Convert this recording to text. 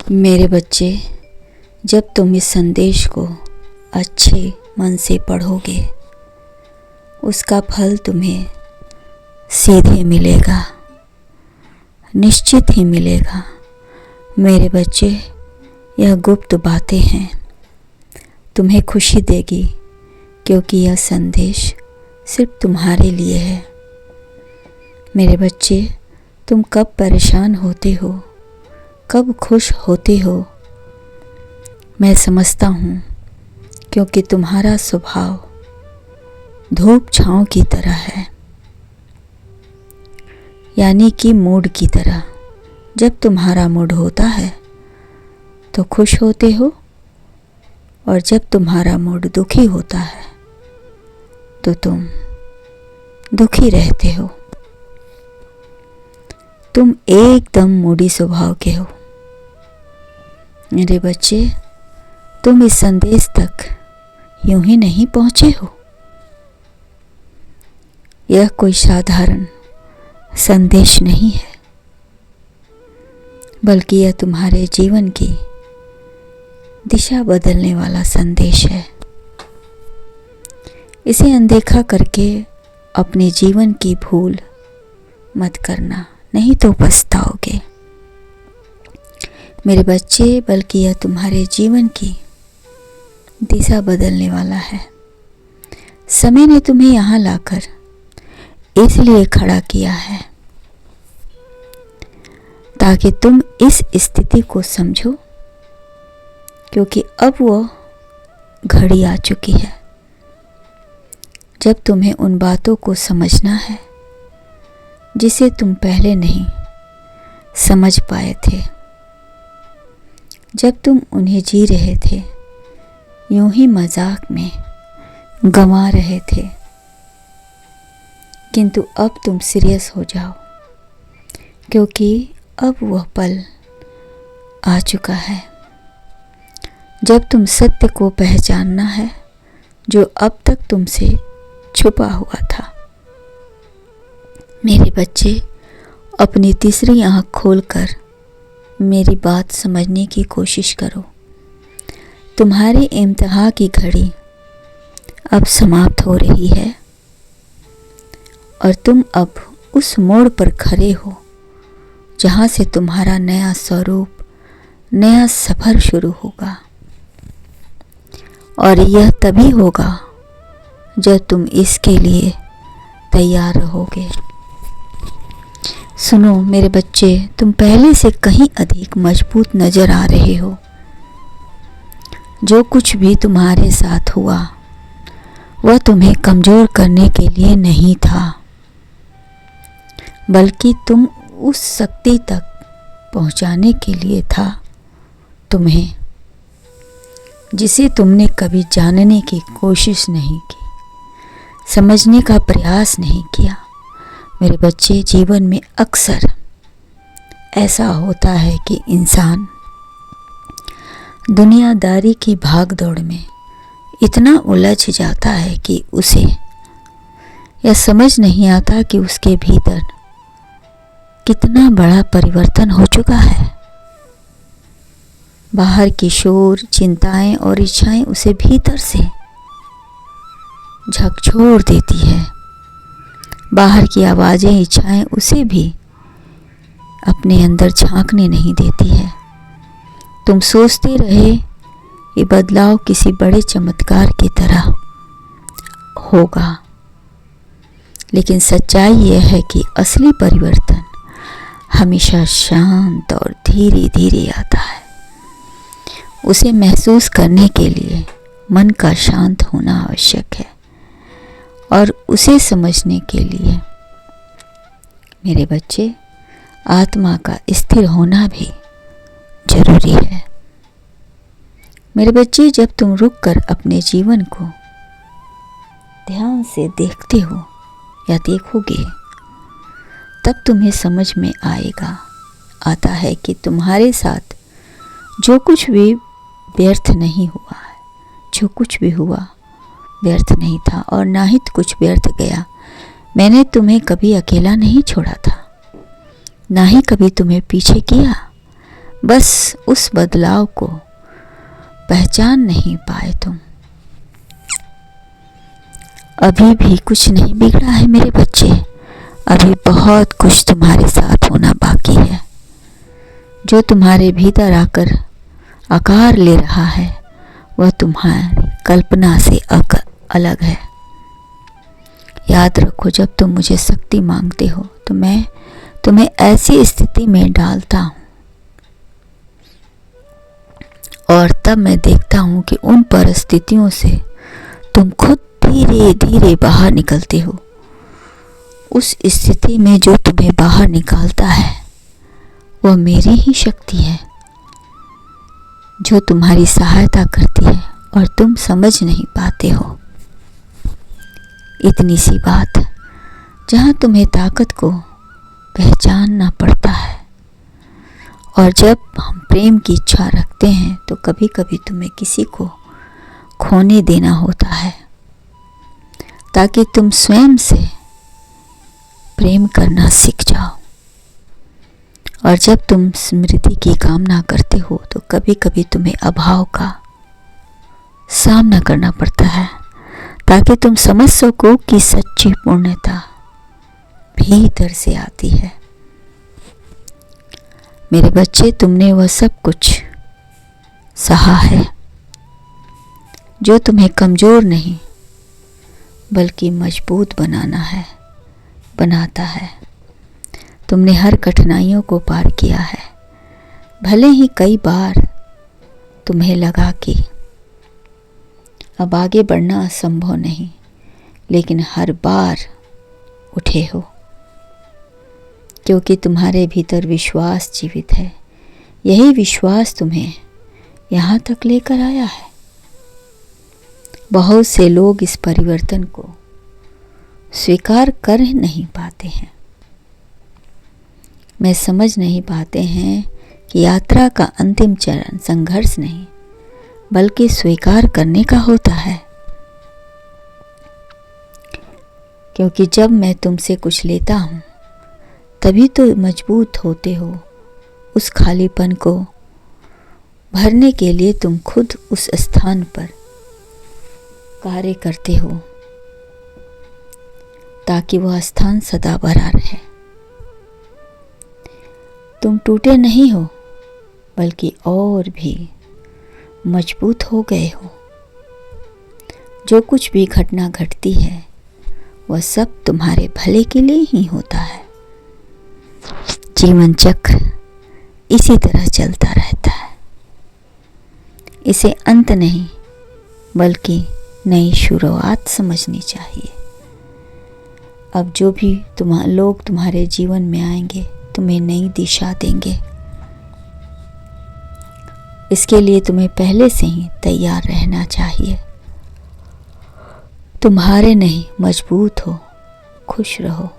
मेरे बच्चे, जब तुम इस संदेश को अच्छे मन से पढ़ोगे, उसका फल तुम्हें सीधे मिलेगा, निश्चित ही मिलेगा। मेरे बच्चे, यह गुप्त बातें हैं, तुम्हें खुशी देगी, क्योंकि यह संदेश सिर्फ तुम्हारे लिए है। मेरे बच्चे, तुम कब परेशान होते हो, कब खुश होते हो, मैं समझता हूँ, क्योंकि तुम्हारा स्वभाव धूप छाँव की तरह है, यानी कि मूड की तरह। जब तुम्हारा मूड होता है तो खुश होते हो, और जब तुम्हारा मूड दुखी होता है तो तुम दुखी रहते हो। तुम एकदम मूडी स्वभाव के हो। मेरे बच्चे, तुम इस संदेश तक यूं ही नहीं पहुंचे हो। यह कोई साधारण संदेश नहीं है, बल्कि यह तुम्हारे जीवन की दिशा बदलने वाला संदेश है। इसे अनदेखा करके अपने जीवन की भूल मत करना, नहीं तो पछताओगे। मेरे बच्चे, बल्कि यह तुम्हारे जीवन की दिशा बदलने वाला है। समय ने तुम्हें यहाँ लाकर इसलिए खड़ा किया है ताकि तुम इस स्थिति को समझो, क्योंकि अब वो घड़ी आ चुकी है जब तुम्हें उन बातों को समझना है जिसे तुम पहले नहीं समझ पाए थे। जब तुम उन्हें जी रहे थे, यूं ही मजाक में गंवा रहे थे, किंतु अब तुम सीरियस हो जाओ, क्योंकि अब वह पल आ चुका है जब तुम सत्य को पहचानना है जो अब तक तुमसे छुपा हुआ था। मेरे बच्चे, अपनी तीसरी आंख खोलकर मेरी बात समझने की कोशिश करो। तुम्हारी इम्तिहान की घड़ी अब समाप्त हो रही है और तुम अब उस मोड़ पर खड़े हो जहाँ से तुम्हारा नया स्वरूप, नया सफ़र शुरू होगा। और यह तभी होगा जब तुम इसके लिए तैयार रहोगे। सुनो मेरे बच्चे, तुम पहले से कहीं अधिक मजबूत नजर आ रहे हो। जो कुछ भी तुम्हारे साथ हुआ वह तुम्हें कमज़ोर करने के लिए नहीं था, बल्कि तुम उस शक्ति तक पहुंचाने के लिए था तुम्हें, जिसे तुमने कभी जानने की कोशिश नहीं की, समझने का प्रयास नहीं किया। मेरे बच्चे, जीवन में अक्सर ऐसा होता है कि इंसान दुनियादारी की भागदौड़ में इतना उलझ जाता है कि उसे यह समझ नहीं आता कि उसके भीतर कितना बड़ा परिवर्तन हो चुका है। बाहर की शोर, चिंताएं और इच्छाएं उसे भीतर से झकझोर देती है। बाहर की आवाज़ें, इच्छाएं उसे भी अपने अंदर झांकने नहीं देती है। तुम सोचते रहे ये बदलाव किसी बड़े चमत्कार की तरह होगा, लेकिन सच्चाई यह है कि असली परिवर्तन हमेशा शांत और धीरे धीरे आता है। उसे महसूस करने के लिए मन का शांत होना आवश्यक है, और उसे समझने के लिए मेरे बच्चे, आत्मा का स्थिर होना भी जरूरी है। मेरे बच्चे, जब तुम रुककर अपने जीवन को ध्यान से देखते हो या देखोगे, तब तुम्हें समझ में आता है कि तुम्हारे साथ जो कुछ भी व्यर्थ नहीं हुआ है, जो कुछ भी हुआ व्यर्थ नहीं था, और ना ही कुछ व्यर्थ गया। मैंने तुम्हें कभी अकेला नहीं छोड़ा था, ना ही कभी तुम्हें पीछे किया। बस उस बदलाव को पहचान नहीं पाए तुम। अभी भी कुछ नहीं बिगड़ा है मेरे बच्चे, अभी बहुत कुछ तुम्हारे साथ होना बाकी है। जो तुम्हारे भीतर आकर आकार ले रहा है वह तुम्हारी कल्पना से अलग है। याद रखो, जब तुम मुझे शक्ति मांगते हो तो मैं तुम्हें ऐसी स्थिति में डालता हूँ और तब मैं देखता हूँ कि उन परिस्थितियों से तुम खुद धीरे धीरे बाहर निकलते हो। उस स्थिति में जो तुम्हें बाहर निकालता है वह मेरी ही शक्ति है, जो तुम्हारी सहायता करती है और तुम समझ नहीं पाते हो। इतनी सी बात जहाँ तुम्हें ताकत को पहचानना पड़ता है। और जब हम प्रेम की इच्छा रखते हैं तो कभी कभी तुम्हें किसी को खोने देना होता है ताकि तुम स्वयं से प्रेम करना सीख जाओ। और जब तुम स्मृति की कामना करते हो तो कभी कभी तुम्हें अभाव का सामना करना पड़ता है ताकि तुम समझ सको कि सच्ची पूर्णता भीतर से आती है। मेरे बच्चे, तुमने वह सब कुछ सहा है जो तुम्हें कमज़ोर नहीं बल्कि मजबूत बनाता है। तुमने हर कठिनाइयों को पार किया है। भले ही कई बार तुम्हें लगा कि अब आगे बढ़ना असंभव नहीं, लेकिन हर बार उठे हो क्योंकि तुम्हारे भीतर विश्वास जीवित है। यही विश्वास तुम्हें यहाँ तक लेकर आया है। बहुत से लोग इस परिवर्तन को स्वीकार कर नहीं पाते हैं। मैं समझ नहीं पाते हैं कि यात्रा का अंतिम चरण संघर्ष नहीं बल्कि स्वीकार करने का होता है। क्योंकि जब मैं तुमसे कुछ लेता हूँ तभी तो मजबूत होते हो। उस खालीपन को भरने के लिए तुम खुद उस स्थान पर कार्य करते हो ताकि वह स्थान सदा भरा रहे। तुम टूटे नहीं हो बल्कि और भी मजबूत हो गए हो। जो कुछ भी घटना घटती है वह सब तुम्हारे भले के लिए ही होता है। जीवन चक्र इसी तरह चलता रहता है। इसे अंत नहीं बल्कि नई शुरुआत समझनी चाहिए। अब जो भी लोग तुम्हारे जीवन में आएंगे तुम्हें नई दिशा देंगे। इसके लिए तुम्हें पहले से ही तैयार रहना चाहिए। तुम हारे नहीं, मजबूत हो, खुश रहो।